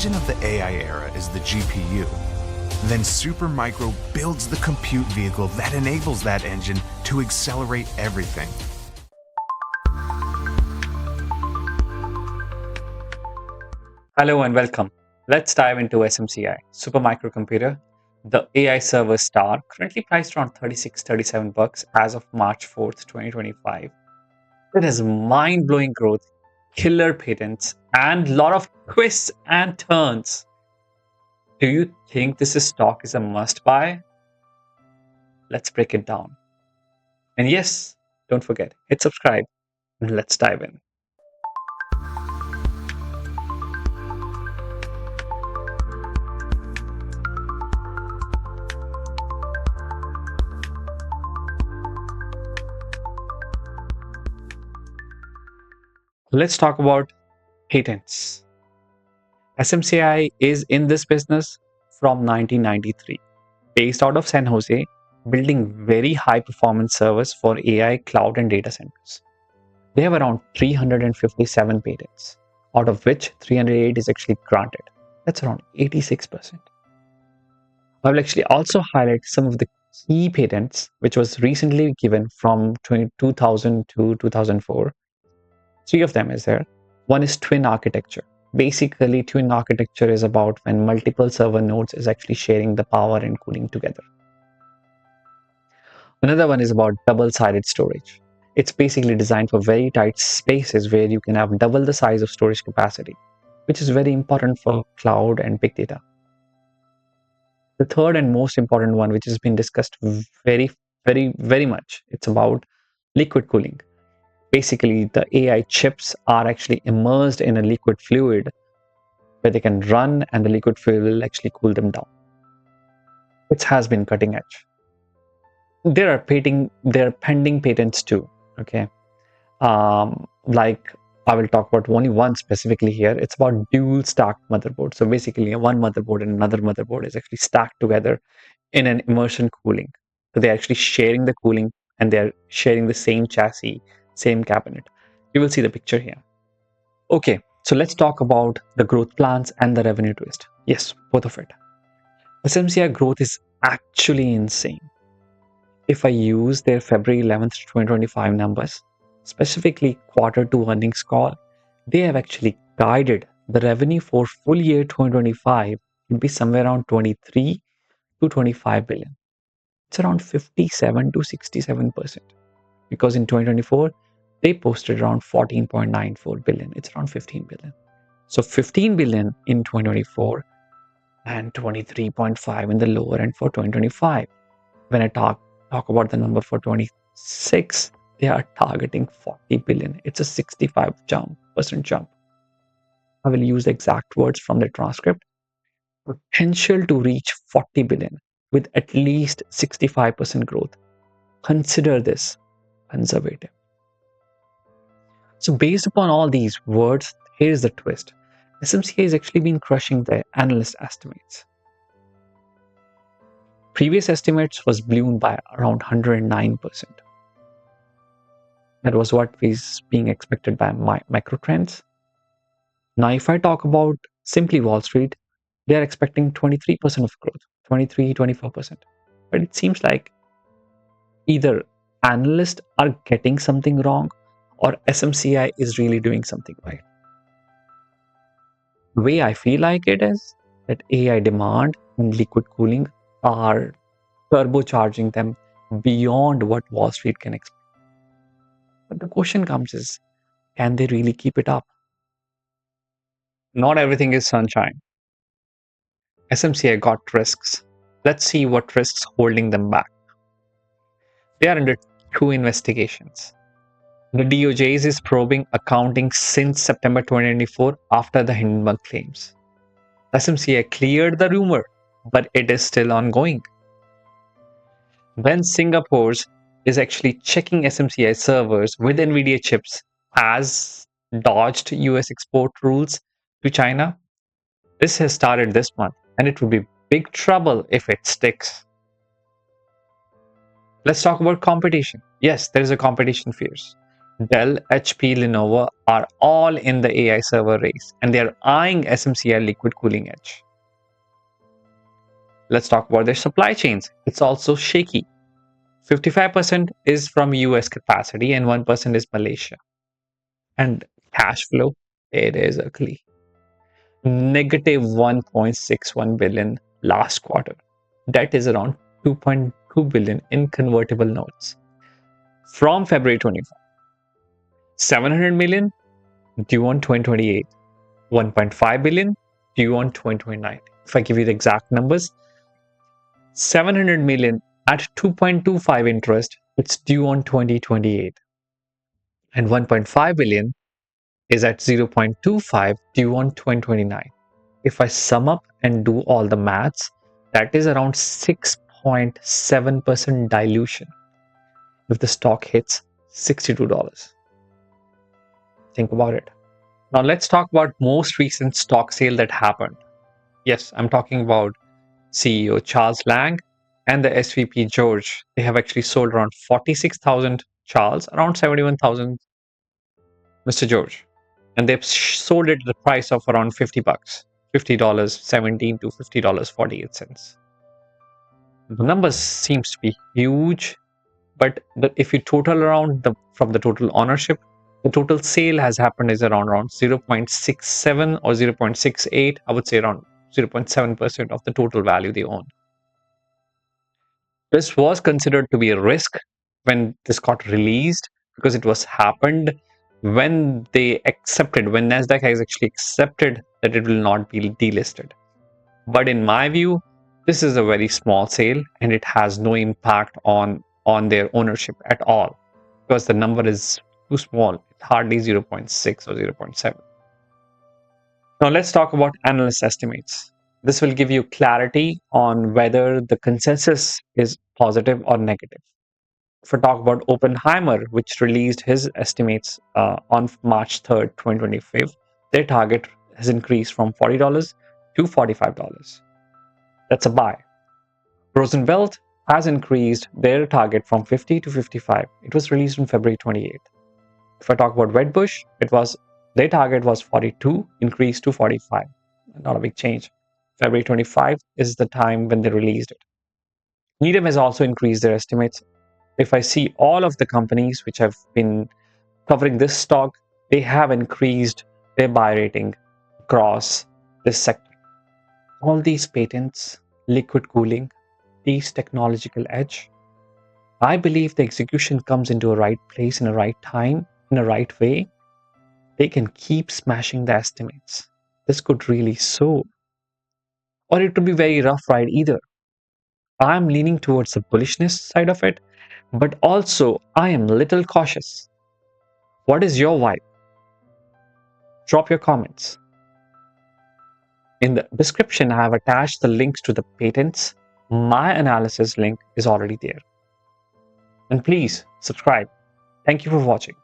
engine of the AI era is the GPU. Then Supermicro builds the compute vehicle that enables that engine to accelerate everything. Hello and welcome. Let's dive into SMCI, Supermicrocomputer, the AI server star, currently priced around $37 as of March 4th, 2025. It has mind-blowing growth, killer patents, and a lot of twists and turns. Do you think this stock is a must-buy? Let's break it down. And yes, don't forget, hit subscribe and let's dive in. Let's talk about patents. SMCI is in this business from 1993, based out of San Jose, building very high performance servers for AI, cloud, and data centers. They have around 357 patents, out of which 308 is actually granted. That's around 86%. I will actually also highlight some of the key patents which was recently given from 2000 to 2004. Three of them is there. One is twin architecture. Basically, twin architecture is about when multiple server nodes is actually sharing the power and cooling together. Another one is about double-sided storage. It's basically designed for very tight spaces where you can have double the size of storage capacity, which is very important for cloud and big data. The third and most important one, which has been discussed very much, it's about liquid cooling. Basically, the AI chips are actually immersed in a liquid fluid where they can run and the liquid fluid will actually cool them down. It has been cutting edge. There are pending patents too. Okay, like I will talk about only one specifically here. It's about dual stacked motherboard. So basically, one motherboard and another motherboard is actually stacked together in an immersion cooling. So they're actually sharing the cooling and they're sharing the same chassis, same cabinet. You will see the picture here. Okay, so let's talk about the growth plans and the revenue twist. Yes, both of it. SMCI growth is actually insane. If I use their February 11th, 2025 numbers, specifically Q2 earnings call, they have actually guided the revenue for full year 2025 will be somewhere around 23 to 25 billion. It's around 57 to 67%. Because in 2024, they posted around 14.94 billion. It's around 15 billion. So 15 billion in 2024 and 23.5 in the lower end for 2025. When I talk about the number for 26, they are targeting 40 billion. It's a 65% jump. I will use the exact words from the transcript. Potential to reach 40 billion with at least 65% growth. Consider this conservative. So based upon all these words, here's the twist. SMCI has actually been crushing the analyst estimates. Previous estimates was blown by around 109%. That was what was being expected by micro trends. Now, if I talk about simply Wall Street, they are expecting 23% of growth, 23, 24%. But it seems like either analysts are getting something wrong or SMCI is really doing something right. The way I feel like it is that AI demand and liquid cooling are turbocharging them beyond what Wall Street can expect. But the question comes is, can they really keep it up? Not everything is sunshine. SMCI got risks. Let's see what risks holding them back. They are under two investigations. The DOJ is probing accounting since September 2024 after the Hindenburg claims. SMCI cleared the rumor, but it is still ongoing. When Singapore's is actually checking SMCI servers with NVIDIA chips has dodged US export rules to China. This has started this month and it will be big trouble if it sticks. Let's talk about competition. Yes, there is a competition fierce. Dell, HP, Lenovo are all in the AI server race, and they are eyeing SMCI liquid cooling edge. Let's talk about their supply chains. It's also shaky. 55% is from US capacity and 1% is Malaysia. And cash flow, it is ugly. Negative 1.61 billion last quarter. That is around 2.2 billion in convertible notes. From February 25, 700 million due on 2028, 1.5 billion due on 2029. If I give you the exact numbers, 700 million at 2.25 interest, it's due on 2028, and 1.5 billion is at 0.25 due on 2029. If I sum up and do all the maths, that is around 6.7% dilution if the stock hits $62. Think about it. Now let's talk about most recent stock sale that happened. Yes, I'm talking about CEO Charles Lang and the SVP George. They have actually sold around 46,000 Charles, around 71,000 Mr. George. And they've sold it at the price of around $50. $50.17 to $50.48. The numbers seems to be huge, but if you total around from the total ownership, the total sale has happened is around 0.67 or 0.68. I would say around 0.7% of the total value they own. This was considered to be a risk when this got released because it was happened when when Nasdaq has actually accepted that it will not be delisted. But in my view, this is a very small sale and it has no impact on their ownership at all because the number is too small, hardly 0.6 or 0.7. Now let's talk about analyst estimates. This will give you clarity on whether the consensus is positive or negative. If I talk about Oppenheimer, which released his estimates on March 3rd, 2025, their target has increased from $40 to $45. That's a buy. Rosenbelt has increased their target from 50 to 55. It was released on February 28th. If I talk about Wedbush, their target was 42, increased to 45. Not a big change. February 25 is the time when they released it. Needham has also increased their estimates. If I see all of the companies which have been covering this stock, they have increased their buy rating across this sector. All these patents, liquid cooling, these technological edge, I believe the execution comes into a right place in a right time, in a right way. They can keep smashing the estimates. This could really soar. Or it could be very rough ride either. I'm leaning towards the bullishness side of it, but also I am a little cautious. What is your vibe? Drop your comments. In the description, I have attached the links to the patents. My analysis link is already there. And please subscribe. Thank you for watching.